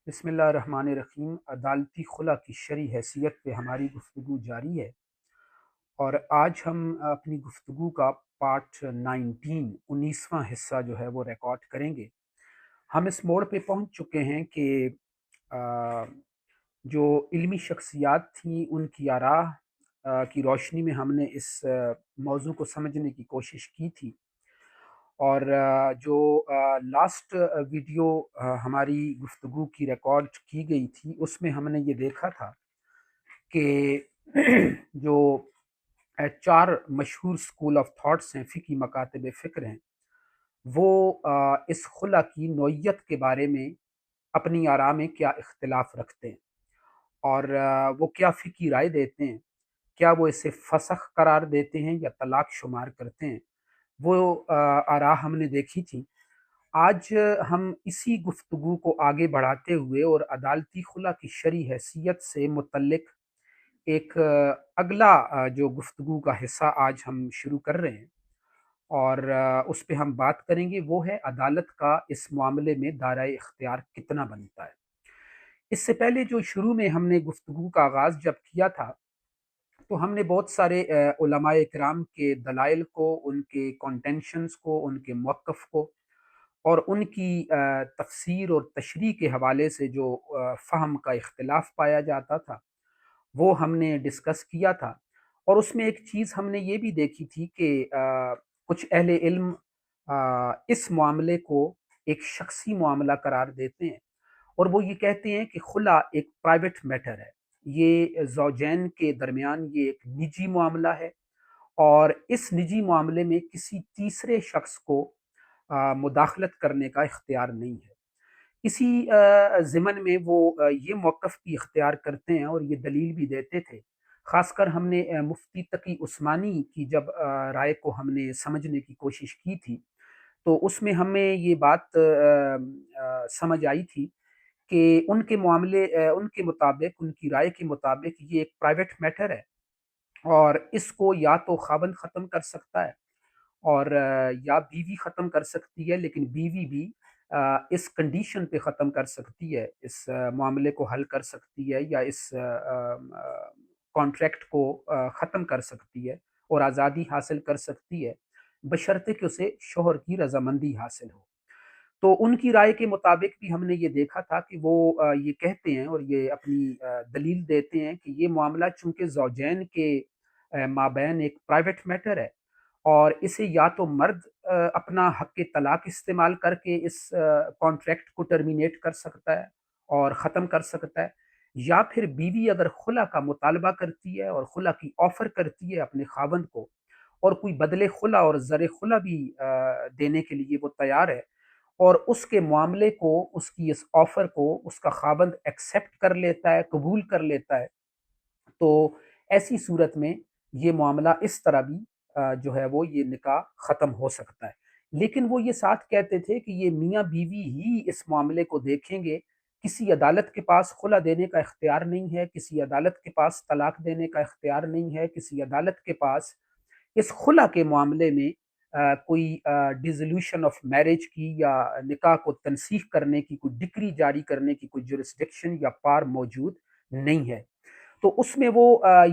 بسم اللہ الرحمن الرحیم۔ عدالتی خلا کی شرعی حیثیت پہ ہماری گفتگو جاری ہے، اور آج ہم اپنی گفتگو کا پارٹ 19واں حصہ جو ہے وہ ریکارڈ کریں گے۔ ہم اس موڑ پہ پہنچ چکے ہیں کہ آ، جو علمی شخصیات تھیں ان کی آراء کی روشنی میں ہم نے اس موضوع کو سمجھنے کی کوشش کی تھی، اور جو لاسٹ ویڈیو ہماری گفتگو کی ریکارڈ کی گئی تھی اس میں ہم نے یہ دیکھا تھا کہ جو چار مشہور سکول آف تھاٹس ہیں، فقہی مکاتب فکر ہیں، وہ اس خلا کی نوعیت کے بارے میں اپنی آراء میں کیا اختلاف رکھتے ہیں، اور وہ کیا فقہی رائے دیتے ہیں۔ کیا وہ اسے فسخ قرار دیتے ہیں یا طلاق شمار کرتے ہیں؟ وہ آراء ہم نے دیکھی تھی۔ آج ہم اسی گفتگو کو آگے بڑھاتے ہوئے اور عدالتی خلا کی شرعی حیثیت سے متعلق ایک اگلا جو گفتگو کا حصہ آج ہم شروع کر رہے ہیں، اور اس پہ ہم بات کریں گے، وہ ہے عدالت کا اس معاملے میں دائرہ اختیار کتنا بنتا ہے۔ اس سے پہلے جو شروع میں ہم نے گفتگو کا آغاز جب کیا تھا تو ہم نے بہت سارے علماء کرام کے دلائل کو، ان کے کانٹینشنز کو، ان کے موقف کو اور ان کی تفسیر اور تشریح کے حوالے سے جو فہم کا اختلاف پایا جاتا تھا وہ ہم نے ڈسکس کیا تھا۔ اور اس میں ایک چیز ہم نے یہ بھی دیکھی تھی کہ کچھ اہل علم اس معاملے کو ایک شخصی معاملہ قرار دیتے ہیں، اور وہ یہ کہتے ہیں کہ خلا ایک پرائیویٹ میٹر ہے، یہ زوجین کے درمیان یہ ایک نجی معاملہ ہے، اور اس نجی معاملے میں کسی تیسرے شخص کو مداخلت کرنے کا اختیار نہیں ہے۔ اسی ضمن میں وہ یہ موقف بھی اختیار کرتے ہیں اور یہ دلیل بھی دیتے تھے۔ خاص کر ہم نے مفتی تقی عثمانی کی جب رائے کو ہم نے سمجھنے کی کوشش کی تھی تو اس میں ہمیں یہ بات سمجھ آئی تھی کہ ان کے معاملے ان کے مطابق، ان کی رائے کے مطابق یہ ایک پرائیویٹ میٹر ہے، اور اس کو یا تو خاوند ختم کر سکتا ہے اور یا بیوی ختم کر سکتی ہے، لیکن بیوی بھی اس کنڈیشن پہ ختم کر سکتی ہے، اس معاملے کو حل کر سکتی ہے یا اس کانٹریکٹ کو ختم کر سکتی ہے اور آزادی حاصل کر سکتی ہے، بشرطے کہ اسے شوہر کی رضامندی حاصل ہو۔ تو ان کی رائے کے مطابق بھی ہم نے یہ دیکھا تھا کہ وہ یہ کہتے ہیں اور یہ اپنی دلیل دیتے ہیں کہ یہ معاملہ چونکہ زوجین کے مابین ایک پرائیویٹ میٹر ہے، اور اسے یا تو مرد اپنا حق طلاق استعمال کر کے اس کانٹریکٹ کو ٹرمینیٹ کر سکتا ہے اور ختم کر سکتا ہے، یا پھر بیوی اگر خلا کا مطالبہ کرتی ہے اور خلا کی آفر کرتی ہے اپنے خاوند کو، اور کوئی بدلے خلا اور زر خلا بھی دینے کے لیے وہ تیار ہے، اور اس کے معاملے کو، اس کی اس آفر کو اس کا خاوند ایکسیپٹ کر لیتا ہے، قبول کر لیتا ہے، تو ایسی صورت میں یہ معاملہ اس طرح بھی جو ہے وہ یہ نکاح ختم ہو سکتا ہے۔ لیکن وہ یہ ساتھ کہتے تھے کہ یہ میاں بیوی ہی اس معاملے کو دیکھیں گے، کسی عدالت کے پاس خلا دینے کا اختیار نہیں ہے، کسی عدالت کے پاس طلاق دینے کا اختیار نہیں ہے، کسی عدالت کے پاس اس خلا کے معاملے میں کوئی ڈیزولوشن آف میرج کی یا نکاح کو تنسیخ کرنے کی کوئی ڈکری جاری کرنے کی کوئی جورسڈکشن یا پار موجود نہیں ہے۔ تو اس میں وہ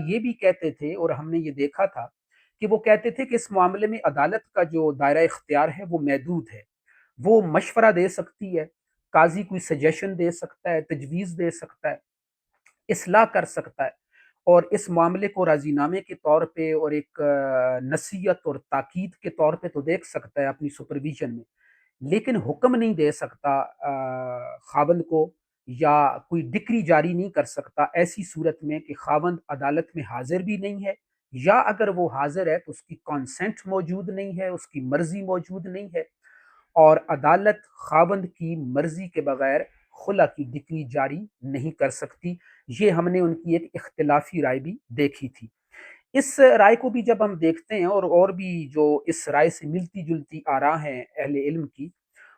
یہ بھی کہتے تھے، اور ہم نے یہ دیکھا تھا کہ وہ کہتے تھے کہ اس معاملے میں عدالت کا جو دائرہ اختیار ہے وہ محدود ہے، وہ مشورہ دے سکتی ہے، قاضی کوئی سجیشن دے سکتا ہے، تجویز دے سکتا ہے، اصلاح کر سکتا ہے، اور اس معاملے کو راضی نامے کے طور پہ اور ایک نصیحت اور تاکید کے طور پہ تو دیکھ سکتا ہے اپنی سپرویژن میں، لیکن حکم نہیں دے سکتا خاوند کو، یا کوئی ڈکری جاری نہیں کر سکتا ایسی صورت میں کہ خاوند عدالت میں حاضر بھی نہیں ہے، یا اگر وہ حاضر ہے تو اس کی کانسینٹ موجود نہیں ہے، اس کی مرضی موجود نہیں ہے، اور عدالت خاوند کی مرضی کے بغیر خلا کی ڈکری جاری نہیں کر سکتی۔ یہ ہم نے ان کی ایک اختلافی رائے بھی دیکھی تھی۔ اس رائے کو بھی جب ہم دیکھتے ہیں، اور بھی جو اس رائے سے ملتی جلتی آراء ہیں اہل علم کی،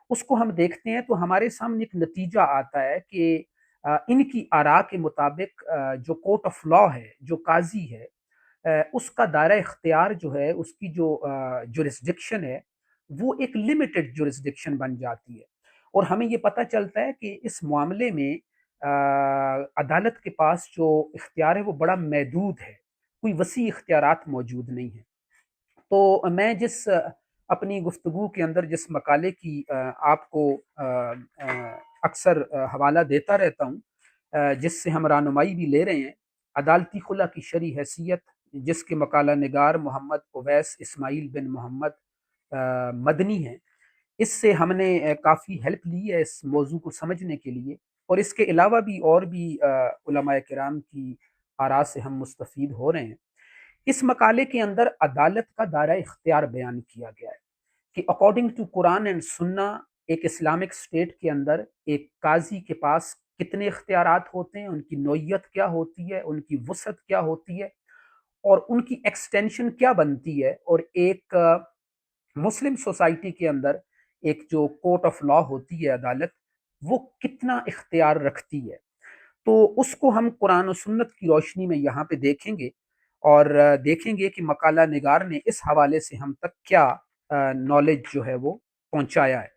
اس کو ہم دیکھتے ہیں تو ہمارے سامنے ایک نتیجہ آتا ہے کہ ان کی آراء کے مطابق جو کورٹ آف لا ہے، جو قاضی ہے، اس کا دائرہ اختیار جو ہے، اس کی جو جورسڈکشن ہے، وہ ایک لمیٹڈ جورسڈکشن بن جاتی ہے، اور ہمیں یہ پتہ چلتا ہے کہ اس معاملے میں عدالت کے پاس جو اختیار ہے وہ بڑا محدود ہے، کوئی وسیع اختیارات موجود نہیں ہیں۔ تو میں جس اپنی گفتگو کے اندر جس مقالے کی آپ کو اکثر حوالہ دیتا رہتا ہوں، جس سے ہم رہنمائی بھی لے رہے ہیں، عدالتی خلا کی شرعی حیثیت، جس کے مقالہ نگار محمد اویس اسماعیل بن محمد مدنی ہیں، اس سے ہم نے کافی ہیلپ لی ہے اس موضوع کو سمجھنے کے لیے، اور اس کے علاوہ بھی اور بھی علماء کرام کی آراء سے ہم مستفید ہو رہے ہیں۔ اس مقالے کے اندر عدالت کا دائرہ اختیار بیان کیا گیا ہے کہ اکارڈنگ ٹو قرآن اینڈ سنہ ایک اسلامک اسٹیٹ کے اندر ایک قاضی کے پاس کتنے اختیارات ہوتے ہیں، ان کی نوعیت کیا ہوتی ہے، ان کی وسعت کیا ہوتی ہے، اور ان کی ایکسٹینشن کیا بنتی ہے، اور ایک مسلم سوسائٹی کے اندر ایک جو کورٹ آف لا ہوتی ہے عدالت، وہ کتنا اختیار رکھتی ہے۔ تو اس کو ہم قرآن و سنت کی روشنی میں یہاں پہ دیکھیں گے، اور دیکھیں گے کہ مقالہ نگار نے اس حوالے سے ہم تک کیا نالج جو ہے وہ پہنچایا ہے۔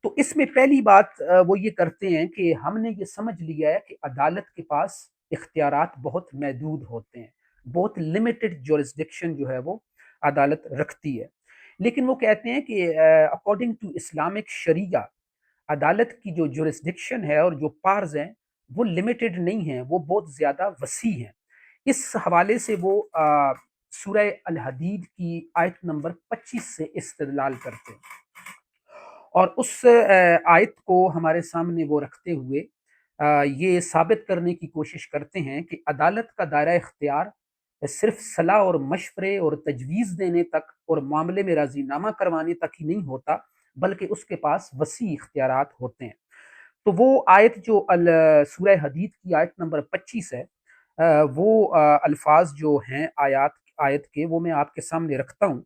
تو اس میں پہلی بات وہ یہ کرتے ہیں کہ ہم نے یہ سمجھ لیا ہے کہ عدالت کے پاس اختیارات بہت محدود ہوتے ہیں، بہت لمیٹڈ جورسڈکشن جو ہے وہ عدالت رکھتی ہے، لیکن وہ کہتے ہیں کہ اکارڈنگ ٹو اسلامک شریعہ عدالت کی جو جورسڈکشن ہے اور جو پارز ہیں وہ لمیٹڈ نہیں ہیں، وہ بہت زیادہ وسیع ہیں۔ اس حوالے سے وہ سورہ الحدید کی آیت نمبر 25 سے استدلال کرتے ہیں، اور اس آیت کو ہمارے سامنے وہ رکھتے ہوئے یہ ثابت کرنے کی کوشش کرتے ہیں کہ عدالت کا دائرہ اختیار صرف صلاح اور مشورے اور تجویز دینے تک اور معاملے میں راضی نامہ کروانے تک ہی نہیں ہوتا، بلکہ اس کے پاس وسیع اختیارات ہوتے ہیں۔ تو وہ آیت جو سورہ حدید کی آیت نمبر 25 ہے، وہ الفاظ جو ہیں آیت کے، وہ میں آپ کے سامنے رکھتا ہوں۔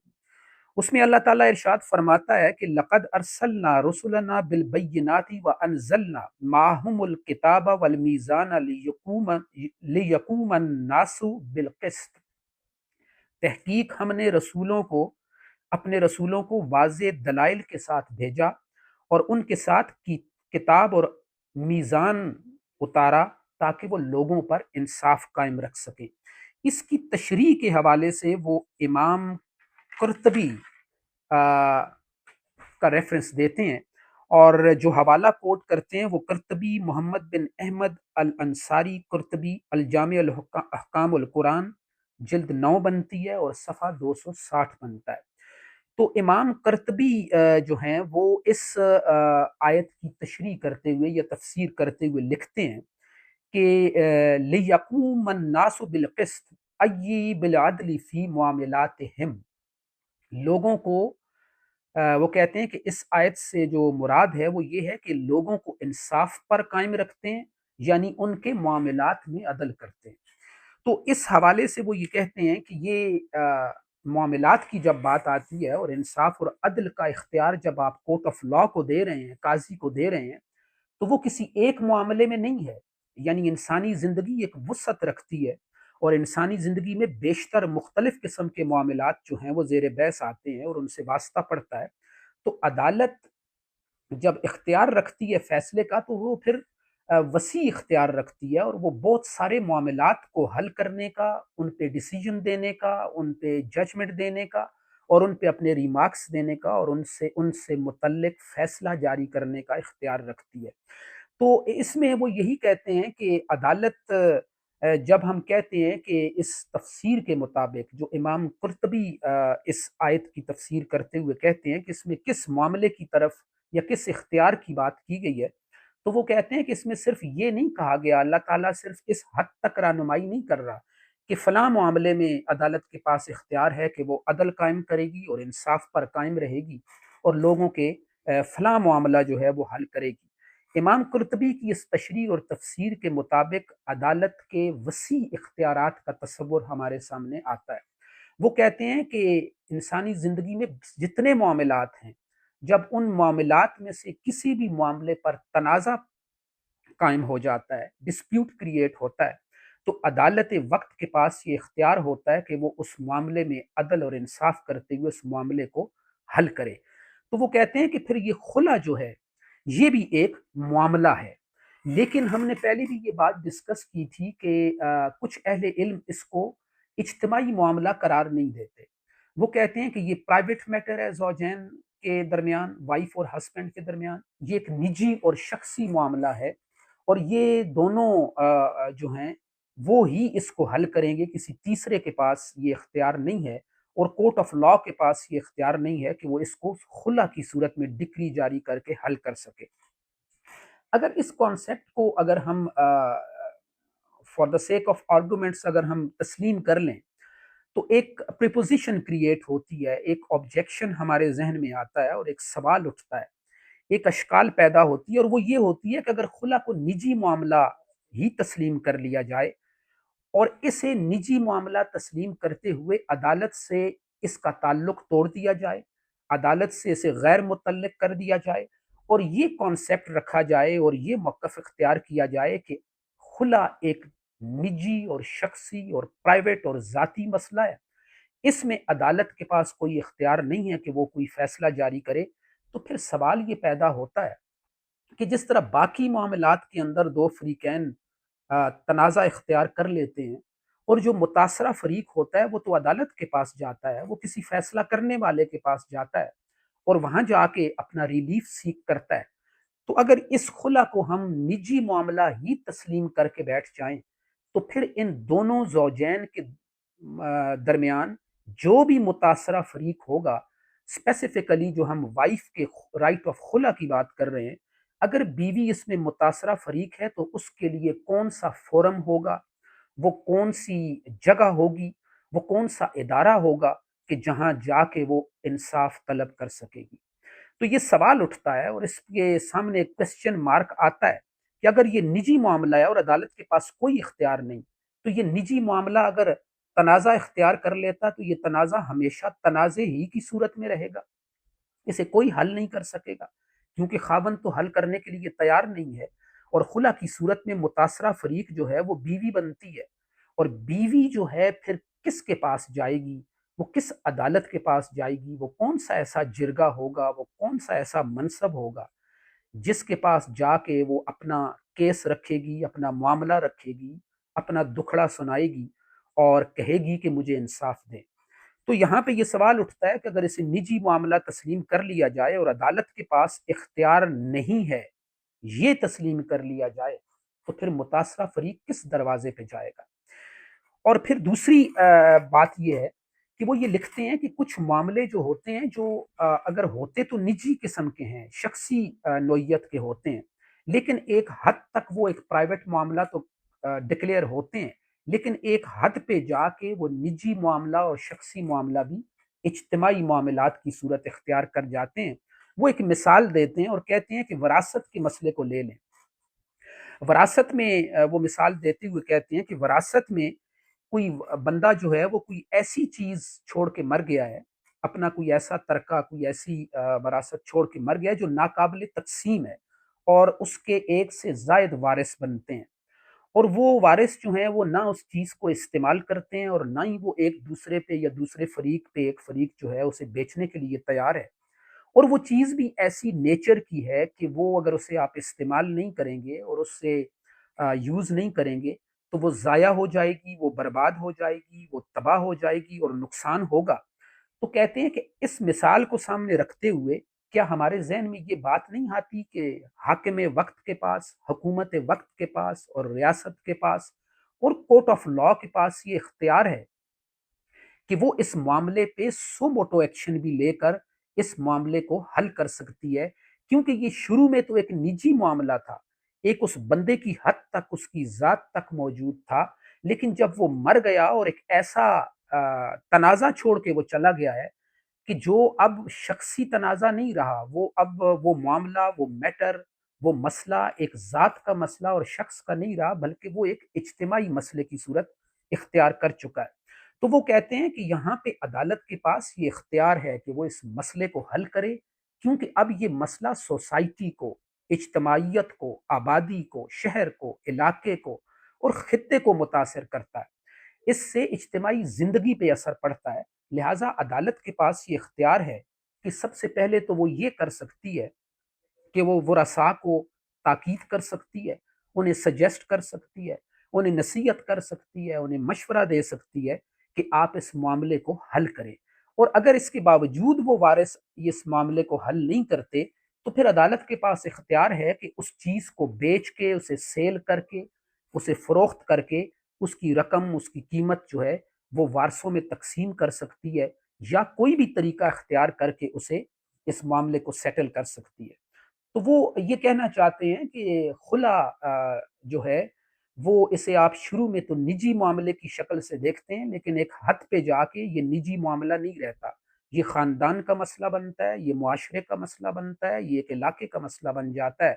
اس میں اللہ تعالیٰ ارشاد فرماتا ہے کہ لقد ارسلنا رسلنا بالبینات وانزلنا معهم الکتاب والمیزان لیقوم الناس بالقسط۔ تحقیق ہم نے اپنے رسولوں کو واضح دلائل کے ساتھ بھیجا اور ان کے ساتھ کی کتاب اور میزان اتارا تاکہ وہ لوگوں پر انصاف قائم رکھ سکیں۔ اس کی تشریح کے حوالے سے وہ امام قرطبی کا ریفرنس دیتے ہیں، اور جو حوالہ کوٹ کرتے ہیں وہ قرطبی محمد بن احمد الانصاری قرطبی الجامع احکام القرآن جلد 9 بنتی ہے اور صفحہ 260 بنتا ہے۔ تو امام قرطبی جو ہیں وہ اس آیت کی تشریح کرتے ہوئے یا تفسیر کرتے ہوئے لکھتے ہیں کہ لِيَقُومَ النَّاسُ بِالْقِسْطِ أَيِّ بِالْعَدْلِ فِي مُعَامِلَاتِهِمْ۔ لوگوں کو وہ کہتے ہیں کہ اس آیت سے جو مراد ہے وہ یہ ہے کہ لوگوں کو انصاف پر قائم رکھتے ہیں، یعنی ان کے معاملات میں عدل کرتے ہیں۔ تو اس حوالے سے وہ یہ کہتے ہیں کہ یہ معاملات کی جب بات آتی ہے اور انصاف اور عدل کا اختیار جب آپ کورٹ آف لا کو دے رہے ہیں، قاضی کو دے رہے ہیں، تو وہ کسی ایک معاملے میں نہیں ہے، یعنی انسانی زندگی ایک وسعت رکھتی ہے، اور انسانی زندگی میں بیشتر مختلف قسم کے معاملات جو ہیں وہ زیر بحث آتے ہیں اور ان سے واسطہ پڑتا ہے۔ تو عدالت جب اختیار رکھتی ہے فیصلے کا تو وہ پھر وسیع اختیار رکھتی ہے، اور وہ بہت سارے معاملات کو حل کرنے کا، ان پہ ڈیسیجن دینے کا، ان پہ ججمنٹ دینے کا، اور ان پہ اپنے ریمارکس دینے کا، اور ان سے متعلق فیصلہ جاری کرنے کا اختیار رکھتی ہے۔ تو اس میں وہ یہی کہتے ہیں کہ عدالت جب ہم کہتے ہیں کہ اس تفسیر کے مطابق جو امام قرطبی اس آیت کی تفسیر کرتے ہوئے کہتے ہیں کہ اس میں کس معاملے کی طرف یا کس اختیار کی بات کی گئی ہے، تو وہ کہتے ہیں کہ اس میں صرف یہ نہیں کہا گیا، اللہ تعالیٰ صرف اس حد تک رہنمائی نہیں کر رہا کہ فلاں معاملے میں عدالت کے پاس اختیار ہے کہ وہ عدل قائم کرے گی اور انصاف پر قائم رہے گی اور لوگوں کے فلاں معاملہ جو ہے وہ حل کرے گی۔ امام قرطبی کی اس تشریح اور تفسیر کے مطابق عدالت کے وسیع اختیارات کا تصور ہمارے سامنے آتا ہے۔ وہ کہتے ہیں کہ انسانی زندگی میں جتنے معاملات ہیں، جب ان معاملات میں سے کسی بھی معاملے پر تنازع قائم ہو جاتا ہے، ڈسپیوٹ کریٹ ہوتا ہے، تو عدالت وقت کے پاس یہ اختیار ہوتا ہے کہ وہ اس معاملے میں عدل اور انصاف کرتے ہوئے اس معاملے کو حل کرے۔ تو وہ کہتے ہیں کہ پھر یہ خلا جو ہے یہ بھی ایک معاملہ ہے۔ لیکن ہم نے پہلے بھی یہ بات ڈسکس کی تھی کہ کچھ اہل علم اس کو اجتماعی معاملہ قرار نہیں دیتے۔ وہ کہتے ہیں کہ یہ پرائیویٹ میٹر ہے زوجین کے درمیان، وائف اور ہسبینڈ کے درمیان، یہ ایک نجی اور شخصی معاملہ ہے، اور یہ دونوں جو ہیں وہ ہی اس کو حل کریں گے، کسی تیسرے کے پاس یہ اختیار نہیں ہے، اور کورٹ آف لاء کے پاس یہ اختیار نہیں ہے کہ وہ اس کو خلا کی صورت میں ڈکری جاری کر کے حل کر سکے۔ اگر اس کانسیپٹ کو اگر ہم for the sake of arguments اگر ہم تسلیم کر لیں، تو ایک پریپوزیشن کریٹ ہوتی ہے، ایک آبجیکشن ہمارے ذہن میں آتا ہے اور ایک سوال اٹھتا ہے، ایک اشکال پیدا ہوتی ہے، اور وہ یہ ہوتی ہے کہ اگر خلا کو نجی معاملہ ہی تسلیم کر لیا جائے اور اسے نجی معاملہ تسلیم کرتے ہوئے عدالت سے اس کا تعلق توڑ دیا جائے، عدالت سے اسے غیر متعلق کر دیا جائے، اور یہ کانسیپٹ رکھا جائے اور یہ موقف اختیار کیا جائے کہ خلا ایک نجی اور شخصی اور پرائیویٹ اور ذاتی مسئلہ ہے، اس میں عدالت کے پاس کوئی اختیار نہیں ہے کہ وہ کوئی فیصلہ جاری کرے، تو پھر سوال یہ پیدا ہوتا ہے کہ جس طرح باقی معاملات کے اندر دو فریقین تنازع اختیار کر لیتے ہیں، اور جو متاثرہ فریق ہوتا ہے وہ تو عدالت کے پاس جاتا ہے، وہ کسی فیصلہ کرنے والے کے پاس جاتا ہے اور وہاں جا کے اپنا ریلیف سیک کرتا ہے۔ تو اگر اس خلا کو ہم نجی معاملہ ہی تسلیم کر کے بیٹھ جائیں، تو پھر ان دونوں زوجین کے درمیان جو بھی متاثرہ فریق ہوگا، اسپیسیفکلی جو ہم وائف کے رائٹ آف خلا کی بات کر رہے ہیں، اگر بیوی اس میں متاثرہ فریق ہے تو اس کے لیے کون سا فورم ہوگا، وہ کون سی جگہ ہوگی، وہ کون سا ادارہ ہوگا کہ جہاں جا کے وہ انصاف طلب کر سکے گی۔ تو یہ سوال اٹھتا ہے اور اس کے سامنے ایک کوشچن مارک آتا ہے کہ اگر یہ نجی معاملہ ہے اور عدالت کے پاس کوئی اختیار نہیں، تو یہ نجی معاملہ اگر تنازع اختیار کر لیتا تو یہ تنازع ہمیشہ تنازع ہی کی صورت میں رہے گا، اسے کوئی حل نہیں کر سکے گا، کیونکہ خاوند تو حل کرنے کے لیے تیار نہیں ہے، اور خلا کی صورت میں متاثرہ فریق جو ہے وہ بیوی بنتی ہے، اور بیوی جو ہے پھر کس کے پاس جائے گی، وہ کس عدالت کے پاس جائے گی، وہ کون سا ایسا جرگہ ہوگا، وہ کون سا ایسا منصب ہوگا جس کے پاس جا کے وہ اپنا کیس رکھے گی، اپنا معاملہ رکھے گی، اپنا دکھڑا سنائے گی اور کہے گی کہ مجھے انصاف دیں۔ تو یہاں پہ یہ سوال اٹھتا ہے کہ اگر اسے نجی معاملہ تسلیم کر لیا جائے اور عدالت کے پاس اختیار نہیں ہے، یہ تسلیم کر لیا جائے، تو پھر متاثرہ فریق کس دروازے پہ جائے گا؟ اور پھر دوسری بات یہ ہے کہ وہ یہ لکھتے ہیں کہ کچھ معاملے جو ہوتے ہیں، جو اگر ہوتے تو نجی قسم کے ہیں، شخصی نوعیت کے ہوتے ہیں، لیکن ایک حد تک وہ ایک پرائیویٹ معاملہ تو ڈکلیئر ہوتے ہیں، لیکن ایک حد پہ جا کے وہ نجی معاملہ اور شخصی معاملہ بھی اجتماعی معاملات کی صورت اختیار کر جاتے ہیں۔ وہ ایک مثال دیتے ہیں اور کہتے ہیں کہ وراثت کے مسئلے کو لے لیں۔ وراثت میں وہ مثال دیتے ہوئے کہتے ہیں کہ وراثت میں کوئی بندہ جو ہے وہ کوئی ایسی چیز چھوڑ کے مر گیا ہے، اپنا کوئی ایسا ترکہ، کوئی ایسی وراثت چھوڑ کے مر گیا ہے جو ناقابل تقسیم ہے، اور اس کے ایک سے زائد وارث بنتے ہیں، اور وہ وارث جو ہیں وہ نہ اس چیز کو استعمال کرتے ہیں اور نہ ہی وہ ایک دوسرے پہ یا دوسرے فریق پہ، ایک فریق جو ہے اسے بیچنے کے لیے تیار ہے، اور وہ چیز بھی ایسی نیچر کی ہے کہ وہ اگر اسے آپ استعمال نہیں کریں گے اور اس سے یوز نہیں کریں گے تو وہ ضائع ہو جائے گی، وہ برباد ہو جائے گی، وہ تباہ ہو جائے گی اور نقصان ہوگا۔ تو کہتے ہیں کہ اس مثال کو سامنے رکھتے ہوئے کیا ہمارے ذہن میں یہ بات نہیں آتی کہ حاکم وقت کے پاس، حکومت وقت کے پاس اور ریاست کے پاس اور کورٹ آف لاء کے پاس یہ اختیار ہے کہ وہ اس معاملے پہ سو موٹو ایکشن بھی لے کر اس معاملے کو حل کر سکتی ہے، کیونکہ یہ شروع میں تو ایک نجی معاملہ تھا، ایک اس بندے کی حد تک، اس کی ذات تک موجود تھا، لیکن جب وہ مر گیا اور ایک ایسا تنازع چھوڑ کے وہ چلا گیا ہے کہ جو اب شخصی تنازع نہیں رہا، وہ اب وہ معاملہ، وہ میٹر، وہ مسئلہ ایک ذات کا مسئلہ اور شخص کا نہیں رہا، بلکہ وہ ایک اجتماعی مسئلے کی صورت اختیار کر چکا ہے۔ تو وہ کہتے ہیں کہ یہاں پہ عدالت کے پاس یہ اختیار ہے کہ وہ اس مسئلے کو حل کرے، کیونکہ اب یہ مسئلہ سوسائٹی کو، اجتماعیت کو، آبادی کو، شہر کو، علاقے کو اور خطے کو متاثر کرتا ہے، اس سے اجتماعی زندگی پہ اثر پڑتا ہے، لہٰذا عدالت کے پاس یہ اختیار ہے کہ سب سے پہلے تو وہ یہ کر سکتی ہے کہ وہ ورثاء کو تاکید کر سکتی ہے، انہیں سجیسٹ کر سکتی ہے، انہیں نصیحت کر سکتی ہے، انہیں مشورہ دے سکتی ہے کہ آپ اس معاملے کو حل کریں۔ اور اگر اس کے باوجود وہ وارث اس معاملے کو حل نہیں کرتے تو پھر عدالت کے پاس اختیار ہے کہ اس چیز کو بیچ کے، اسے سیل کر کے، اسے فروخت کر کے اس کی رقم، اس کی قیمت جو ہے وہ وارثوں میں تقسیم کر سکتی ہے، یا کوئی بھی طریقہ اختیار کر کے اسے اس معاملے کو سیٹل کر سکتی ہے۔ تو وہ یہ کہنا چاہتے ہیں کہ خلا جو ہے وہ اسے آپ شروع میں تو نجی معاملے کی شکل سے دیکھتے ہیں، لیکن ایک حد پہ جا کے یہ نجی معاملہ نہیں رہتا، یہ خاندان کا مسئلہ بنتا ہے، یہ معاشرے کا مسئلہ بنتا ہے، یہ ایک علاقے کا مسئلہ بن جاتا ہے،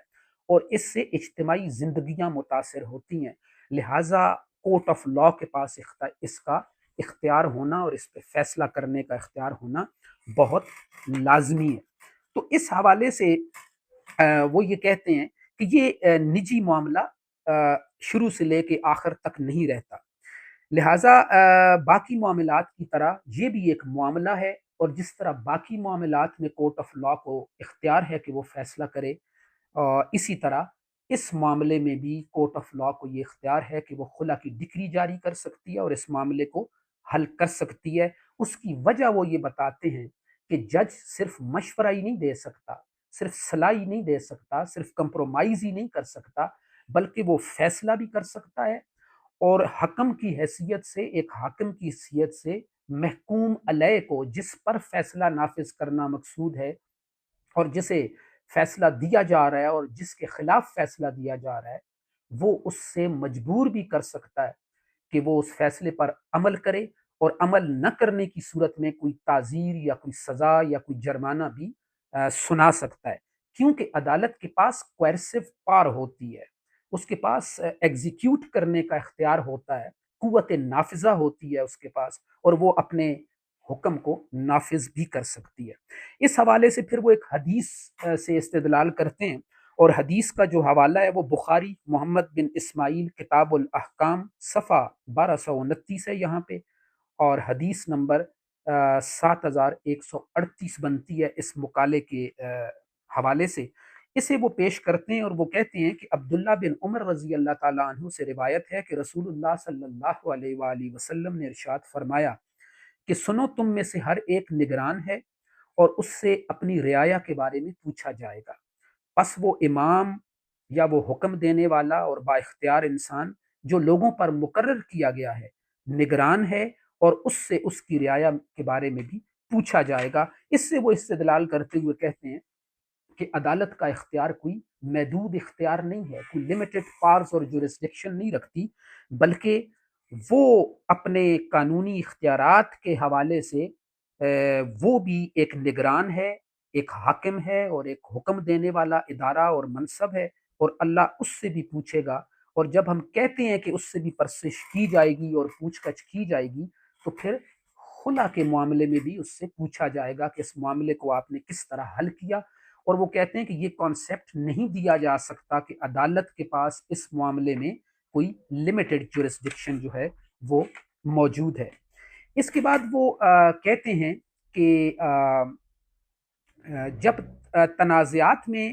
اور اس سے اجتماعی زندگیاں متاثر ہوتی ہیں۔ لہٰذا کورٹ آف لاء کے پاس اس کا اختیار ہونا اور اس پہ فیصلہ کرنے کا اختیار ہونا بہت لازمی ہے۔ تو اس حوالے سے وہ یہ کہتے ہیں کہ یہ نجی معاملہ شروع سے لے کے آخر تک نہیں رہتا، لہٰذا باقی معاملات کی طرح یہ بھی ایک معاملہ ہے، اور جس طرح باقی معاملات میں کورٹ آف لاء کو اختیار ہے کہ وہ فیصلہ کرے، اسی طرح اس معاملے میں بھی کورٹ آف لاء کو یہ اختیار ہے کہ وہ خلا کی ڈکری جاری کر سکتی ہے اور اس معاملے کو حل کر سکتی ہے۔ اس کی وجہ وہ یہ بتاتے ہیں کہ جج صرف مشورہ ہی نہیں دے سکتا، صرف صلاح ہی نہیں دے سکتا، صرف کمپرومائز ہی نہیں کر سکتا، بلکہ وہ فیصلہ بھی کر سکتا ہے، اور حکم کی حیثیت سے، ایک حاکم کی حیثیت سے محکوم علیہ کو، جس پر فیصلہ نافذ کرنا مقصود ہے اور جسے فیصلہ دیا جا رہا ہے اور جس کے خلاف فیصلہ دیا جا رہا ہے، وہ اس سے مجبور بھی کر سکتا ہے کہ وہ اس فیصلے پر عمل کرے، اور عمل نہ کرنے کی صورت میں کوئی تعزیر یا کوئی سزا یا کوئی جرمانہ بھی سنا سکتا ہے، کیونکہ عدالت کے پاس کوئرسو پار ہوتی ہے، اس کے پاس ایگزیکیوٹ کرنے کا اختیار ہوتا ہے، قوت نافذہ ہوتی ہے اس کے پاس، اور وہ اپنے حکم کو نافذ بھی کر سکتی ہے۔ اس حوالے سے پھر وہ ایک حدیث سے استدلال کرتے ہیں، اور حدیث کا جو حوالہ ہے وہ بخاری محمد بن اسماعیل کتاب الاحکام صفحہ 1229 ہے یہاں پہ، اور حدیث نمبر 7138 بنتی ہے اس مقالے کے حوالے سے۔ اسے وہ پیش کرتے ہیں اور وہ کہتے ہیں کہ عبداللہ بن عمر رضی اللہ تعالیٰ عنہ سے روایت ہے کہ رسول اللہ صلی اللہ علیہ وآلہ وسلم نے ارشاد فرمایا کہ سنو، تم میں سے ہر ایک نگران ہے اور اس سے اپنی رعایا کے بارے میں پوچھا جائے گا، پس وہ امام یا وہ حکم دینے والا اور با اختیار انسان جو لوگوں پر مقرر کیا گیا ہے نگران ہے، اور اس سے اس کی رعایا کے بارے میں بھی پوچھا جائے گا۔ اس سے وہ استدلال کرتے ہوئے کہتے ہیں کہ عدالت کا اختیار کوئی محدود اختیار نہیں ہے، کوئی لمیٹڈ پاورز اور جورسڈکشن نہیں رکھتی، بلکہ وہ اپنے قانونی اختیارات کے حوالے سے وہ بھی ایک نگران ہے، ایک حاکم ہے، اور ایک حکم دینے والا ادارہ اور منصب ہے، اور اللہ اس سے بھی پوچھے گا۔ اور جب ہم کہتے ہیں کہ اس سے بھی پرسش کی جائے گی اور پوچھ گچھ کی جائے گی، تو پھر خلا کے معاملے میں بھی اس سے پوچھا جائے گا کہ اس معاملے کو آپ نے کس طرح حل کیا۔ اور وہ کہتے ہیں کہ یہ کانسیپٹ نہیں دیا جا سکتا کہ عدالت کے پاس اس معاملے میں کوئی لمیٹڈ جورسڈکشن جو ہے وہ موجود ہے۔ اس کے بعد وہ کہتے ہیں کہ جب تنازعات میں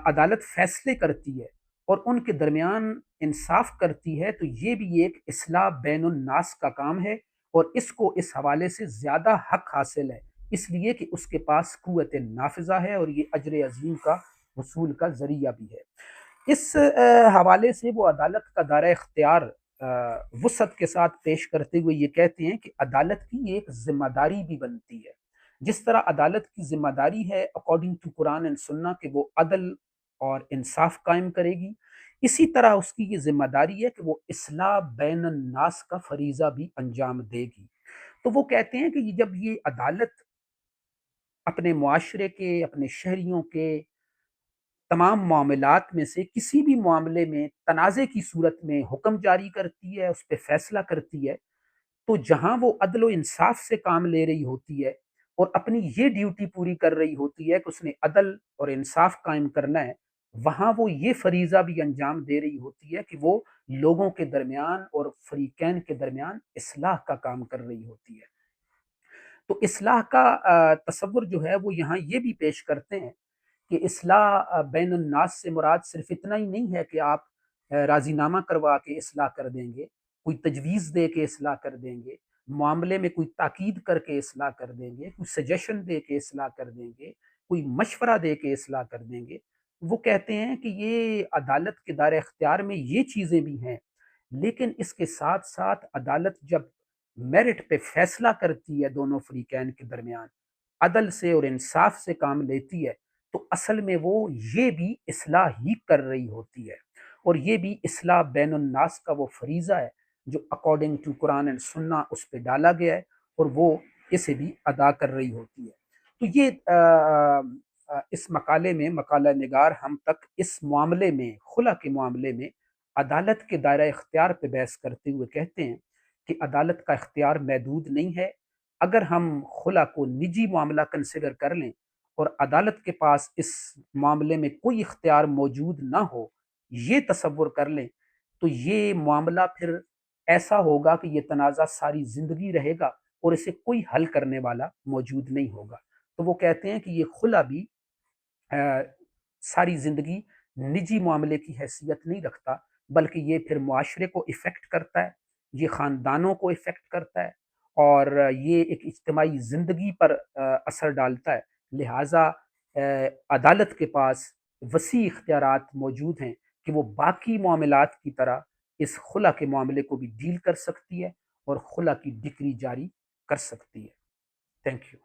عدالت فیصلے کرتی ہے اور ان کے درمیان انصاف کرتی ہے، تو یہ بھی ایک اصلاح بین الناس کا کام ہے، اور اس کو اس حوالے سے زیادہ حق حاصل ہے، اس لیے کہ اس کے پاس قوت نافذہ ہے اور یہ اجر عظیم کا حصول کا ذریعہ بھی ہے۔ اس حوالے سے وہ عدالت کا دائرہ اختیار وسعت کے ساتھ پیش کرتے ہوئے یہ کہتے ہیں کہ عدالت کی ایک ذمہ داری بھی بنتی ہے، جس طرح عدالت کی ذمہ داری ہے اکارڈنگ ٹو قرآن اینڈ سنہ کہ وہ عدل اور انصاف قائم کرے گی، اسی طرح اس کی یہ ذمہ داری ہے کہ وہ اصلاح بین الناس کا فریضہ بھی انجام دے گی۔ تو وہ کہتے ہیں کہ جب یہ عدالت اپنے معاشرے کے، اپنے شہریوں کے تمام معاملات میں سے کسی بھی معاملے میں تنازع کی صورت میں حکم جاری کرتی ہے، اس پہ فیصلہ کرتی ہے، تو جہاں وہ عدل و انصاف سے کام لے رہی ہوتی ہے اور اپنی یہ ڈیوٹی پوری کر رہی ہوتی ہے کہ اس نے عدل اور انصاف قائم کرنا ہے، وہاں وہ یہ فریضہ بھی انجام دے رہی ہوتی ہے کہ وہ لوگوں کے درمیان اور فریقین کے درمیان اصلاح کا کام کر رہی ہوتی ہے۔ تو اصلاح کا تصور جو ہے وہ یہاں یہ بھی پیش کرتے ہیں کہ اصلاح بین الناس سے مراد صرف اتنا ہی نہیں ہے کہ آپ راضی نامہ کروا کے اصلاح کر دیں گے، کوئی تجویز دے کے اصلاح کر دیں گے، معاملے میں کوئی تاکید کر کے اصلاح کر دیں گے، کوئی سجیشن دے کے اصلاح کر دیں گے، کوئی مشورہ دے کے اصلاح کر دیں گے۔ وہ کہتے ہیں کہ یہ عدالت کے دائرہ اختیار میں یہ چیزیں بھی ہیں، لیکن اس کے ساتھ ساتھ عدالت جب میرٹ پہ فیصلہ کرتی ہے دونوں فریقین کے درمیان، عدل سے اور انصاف سے کام لیتی ہے، تو اصل میں وہ یہ بھی اصلاح ہی کر رہی ہوتی ہے، اور یہ بھی اصلاح بین الناس کا وہ فریضہ ہے جو اکارڈنگ ٹو قرآن اینڈ سنہ اس پہ ڈالا گیا ہے، اور وہ اسے بھی ادا کر رہی ہوتی ہے۔ تو یہ اس مقالے میں مقالہ نگار ہم تک اس معاملے میں، خلا کے معاملے میں عدالت کے دائرہ اختیار پہ بحث کرتے ہوئے کہتے ہیں کہ عدالت کا اختیار محدود نہیں ہے۔ اگر ہم خلا کو نجی معاملہ کنسیڈر کر لیں اور عدالت کے پاس اس معاملے میں کوئی اختیار موجود نہ ہو، یہ تصور کر لیں، تو یہ معاملہ پھر ایسا ہوگا کہ یہ تنازع ساری زندگی رہے گا اور اسے کوئی حل کرنے والا موجود نہیں ہوگا۔ تو وہ کہتے ہیں کہ یہ خلا بھی ساری زندگی نجی معاملے کی حیثیت نہیں رکھتا، بلکہ یہ پھر معاشرے کو افیکٹ کرتا ہے، یہ خاندانوں کو افیکٹ کرتا ہے، اور یہ ایک اجتماعی زندگی پر اثر ڈالتا ہے۔ لہٰذا عدالت کے پاس وسیع اختیارات موجود ہیں کہ وہ باقی معاملات کی طرح اس خلا کے معاملے کو بھی ڈیل کر سکتی ہے اور خلا کی ڈکری جاری کر سکتی ہے۔ Thank you.